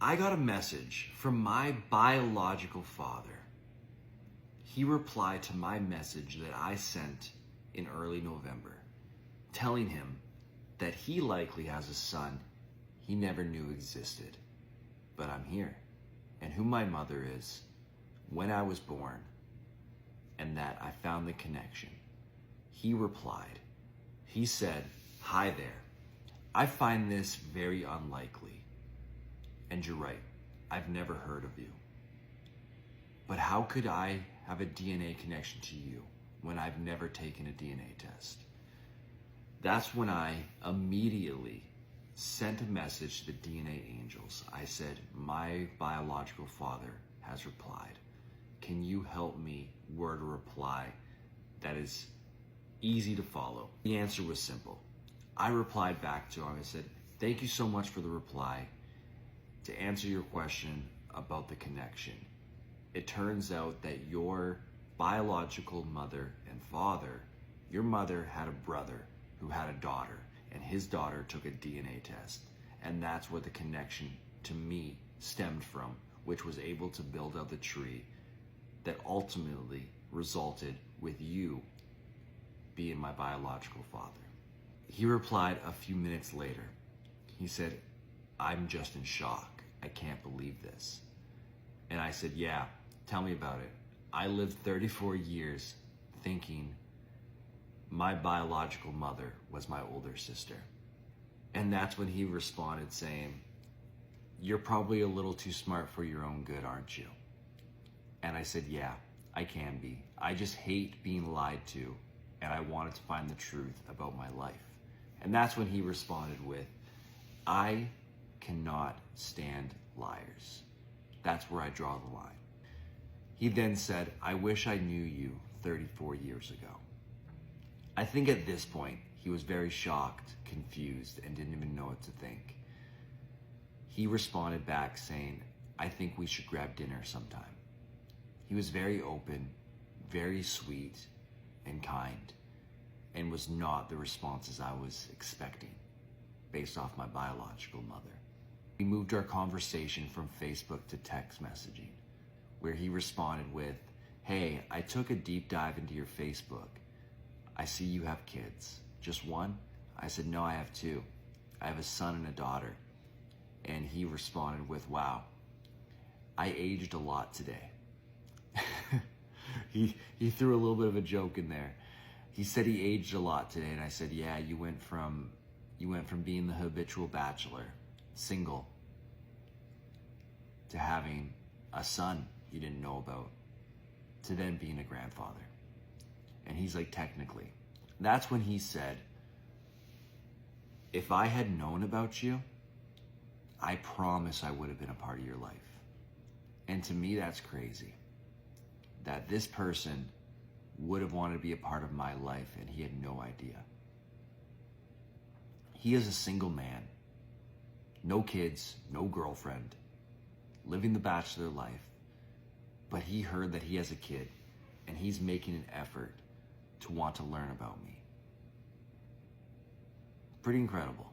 I got a message from my biological father. He replied to my message that I sent in early November, telling him that he likely has a son he never knew existed, but I'm here, and who my mother is, when I was born, and that I found the connection. He replied. He said, "Hi there. I find this very unlikely. And you're right, I've never heard of you. But how could I have a DNA connection to you when I've never taken a DNA test?" That's when I immediately sent a message to the DNA angels. I said, "My biological father has replied. Can you help me word a reply that is easy to follow?" The answer was simple. I replied back to him. I said, "Thank you so much for the reply. To answer your question about the connection, it turns out that your biological mother and father, your mother had a brother who had a daughter, and his daughter took a DNA test. And that's where the connection to me stemmed from, which was able to build out the tree that ultimately resulted with you being my biological father." He replied a few minutes later. He said, "I'm just in shock. I can't believe this." And I said, "Yeah, tell me about it." I lived 34 years thinking my biological mother was my older sister. And that's when he responded saying, "You're probably a little too smart for your own good, aren't you?" And I said, "Yeah, I can be. I just hate being lied to, and I wanted to find the truth about my life." And that's when he responded with, "I cannot stand liars. That's where I draw the line." He then said, "I wish I knew you 34 years ago." I think at this point, he was very shocked, confused, and didn't even know what to think. He responded back saying, "I think we should grab dinner sometime." He was very open, very sweet, and kind, and was not the responses I was expecting based off my biological mother. We moved our conversation from Facebook to text messaging, where he responded with, "Hey, I took a deep dive into your Facebook. I see you have kids. Just one?" I said, "No, I have two. I have a son and a daughter." And he responded with, "Wow, I aged a lot today." He threw a little bit of a joke in there. He said he aged a lot today, and I said, "Yeah, you went from being the habitual bachelor, single, to having a son you didn't know about, to then being a grandfather." And he's like, "Technically." That's when he said, "If I had known about you, I promise I would have been a part of your life." And to me, that's crazy. That this person would have wanted to be a part of my life and he had no idea. He is a single man, no kids, no girlfriend, living the bachelor life, but he heard that he has a kid and he's making an effort to want to learn about me. Pretty incredible.